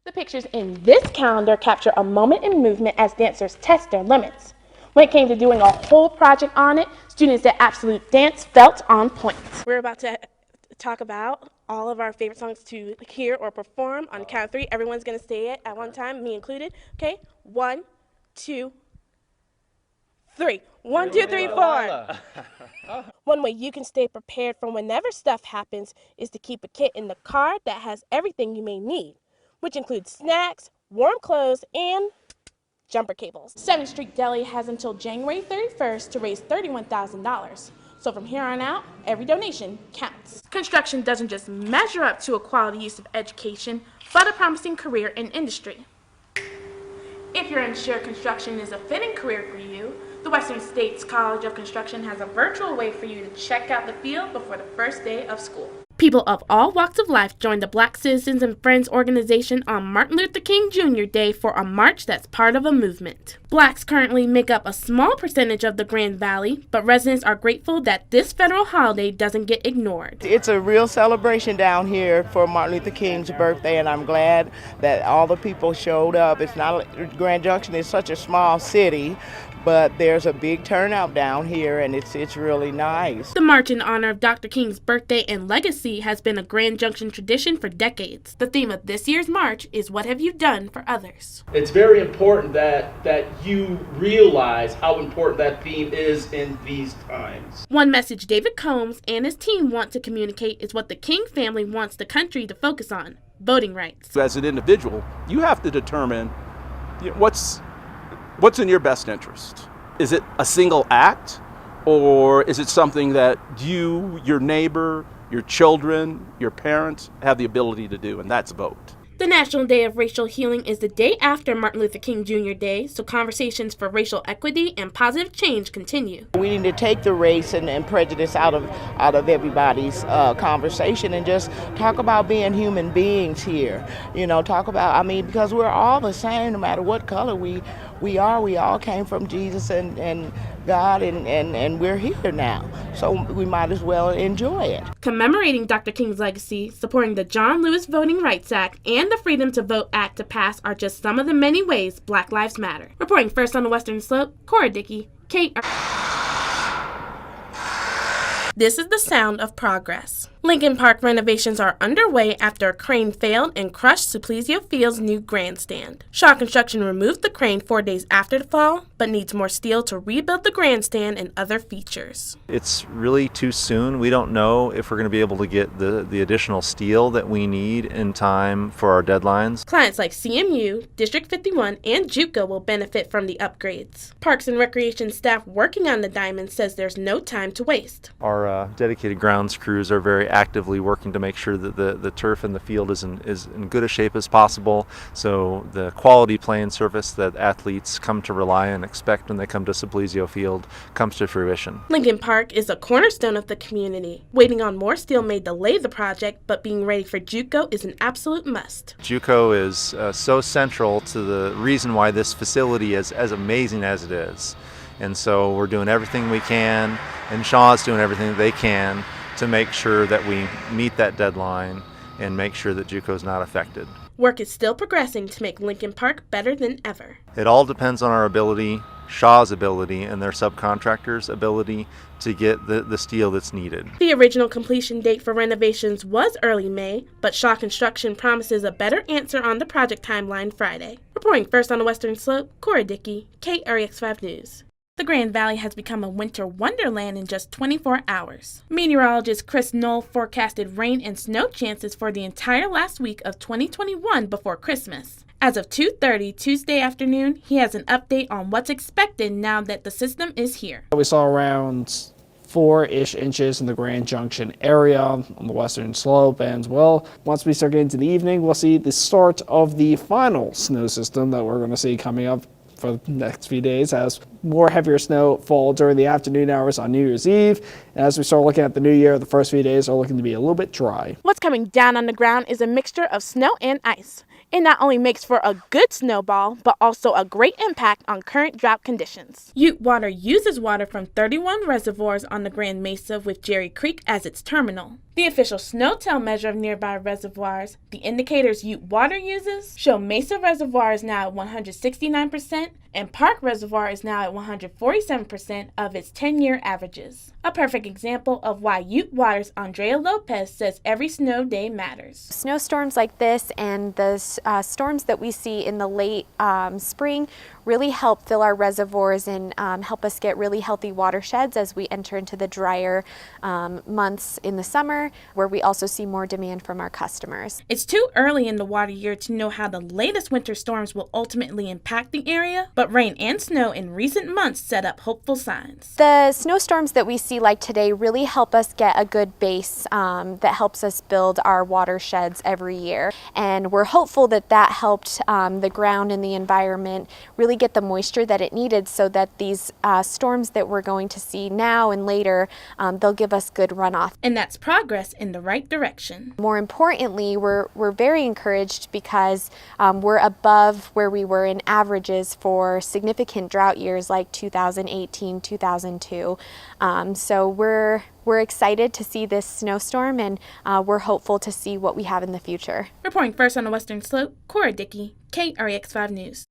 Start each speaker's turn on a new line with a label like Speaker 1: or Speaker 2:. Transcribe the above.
Speaker 1: The pictures in this calendar capture a moment in movement as dancers test their limits. When it came to doing a whole project on it, students at Absolute Dance felt on point. We're about to talk about all of our favorite songs to hear or perform. On the count of three, everyone's going to say it at one time, me included. Okay, 1, 2, 3. 1, 2, 3, 4. One way you can stay prepared for whenever stuff happens is to keep a kit in the car that has everything you may need, which includes snacks, warm clothes, and jumper cables. 7th Street Deli has until January 31st to raise $31,000. So from here on out, every donation counts. Construction doesn't just measure up to a quality use of education, but a promising career in industry. If you're unsure construction is a fitting career for you, the Western States College of Construction has a virtual way for you to check out the field before the first day of school. People of all walks of life joined the Black Citizens and Friends organization on Martin Luther King Jr. Day for a march that's part of a movement. Blacks currently make up a small percentage of the Grand Valley, but residents are grateful that this federal holiday doesn't get ignored.
Speaker 2: It's a real celebration down here for Martin Luther King's birthday, and I'm glad that all the people showed up. It's not Grand Junction is such a small city, but there's a big turnout down here, and it's really nice.
Speaker 1: The march in honor of Dr. King's birthday and legacy has been a Grand Junction tradition for decades. The theme of this year's march is "What have you done for others?"
Speaker 3: It's very important that you realize how important that theme is in these times.
Speaker 1: One message David Combs and his team want to communicate is what the King family wants the country to focus on: voting rights.
Speaker 4: As an individual, you have to determine what's in your best interest. Is it a single act, or is it something that you, your neighbor, your children, your parents have the ability to do, and that's vote.
Speaker 1: The National Day of Racial Healing is the day after Martin Luther King Jr. Day, so conversations for racial equity and positive change continue.
Speaker 2: We need to take the race and prejudice out of everybody's conversation and just talk about being human beings here. Talk about, because we're all the same no matter what color we are. We all came from Jesus and God, and we're here now. So we might as well enjoy it.
Speaker 1: Commemorating Dr. King's legacy, supporting the John Lewis Voting Rights Act, and the Freedom to Vote Act to pass are just some of the many ways Black Lives Matter. Reporting first on the Western Slope, Cora Dickey, This is the sound of progress. Lincoln Park renovations are underway after a crane failed and crushed Suplizio Field's new grandstand. Shaw Construction removed the crane 4 days after the fall, but needs more steel to rebuild the grandstand and other features.
Speaker 5: It's really too soon. We don't know if we're going to be able to get the additional steel that we need in time for our deadlines.
Speaker 1: Clients like CMU, District 51, and JUCO will benefit from the upgrades. Parks and Recreation staff working on the diamond says there's no time to waste.
Speaker 5: Our dedicated grounds crews are very actively working to make sure that the turf in the field is in good a shape as possible, so the quality playing surface that athletes come to rely and expect when they come to Suplizio Field comes to fruition.
Speaker 1: Lincoln Park is a cornerstone of the community. Waiting on more steel may delay the project, but being ready for JUCO is an absolute must.
Speaker 5: JUCO is so central to the reason why this facility is as amazing as it is. And so we're doing everything we can, and Shaw's doing everything that they can to make sure that we meet that deadline and make sure that JUCO is not affected.
Speaker 1: Work is still progressing to make Lincoln Park better than ever.
Speaker 5: It all depends on our ability, Shaw's ability, and their subcontractors' ability to get the steel that's needed.
Speaker 1: The original completion date for renovations was early May, but Shaw Construction promises a better answer on the project timeline Friday. Reporting first on the Western Slope, Cora Dickey, KREX5 News. The Grand Valley has become a winter wonderland in just 24 hours. Meteorologist Chris Knoll forecasted rain and snow chances for the entire last week of 2021 before Christmas. As of 2:30 Tuesday afternoon, he has an update on what's expected now that the system is here.
Speaker 6: We saw around 4-ish inches in the Grand Junction area on the Western Slope, and well, once we start getting to the evening, we'll see the start of the final snow system that we're going to see coming up for the next few days, as more heavier snow fall during the afternoon hours on New Year's Eve. And as we start looking at the new year, the first few days are looking to be a little bit dry.
Speaker 1: What's coming down on the ground is a mixture of snow and ice. It not only makes for a good snowball, but also a great impact on current drought conditions. Ute Water uses water from 31 reservoirs on the Grand Mesa, with Jerry Creek as its terminal. The official SNOTEL measure of nearby reservoirs, the indicators Ute Water uses, show Mesa Reservoir is now at 169% and Park Reservoir is now at 147% of its 10-year averages. A perfect example of why Ute Water's Andrea Lopez says every snow day matters.
Speaker 7: Snowstorms like this and the storms that we see in the late spring really help fill our reservoirs and help us get really healthy watersheds as we enter into the drier months in the summer, where we also see more demand from our customers.
Speaker 1: It's too early in the water year to know how the latest winter storms will ultimately impact the area, but rain and snow in recent months set up hopeful signs.
Speaker 7: The snowstorms that we see like today really help us get a good base that helps us build our watersheds every year. And we're hopeful that that helped the ground and the environment really get the moisture that it needed so that these storms that we're going to see now and later, they'll give us good runoff.
Speaker 1: And that's progress in the right direction.
Speaker 7: More importantly, we're very encouraged because we're above where we were in averages for significant drought years like 2018, 2002. So we're excited to see this snowstorm, and we're hopeful to see what we have in the future.
Speaker 1: Reporting first on the Western Slope, Cora Dickey, KREX 5 News.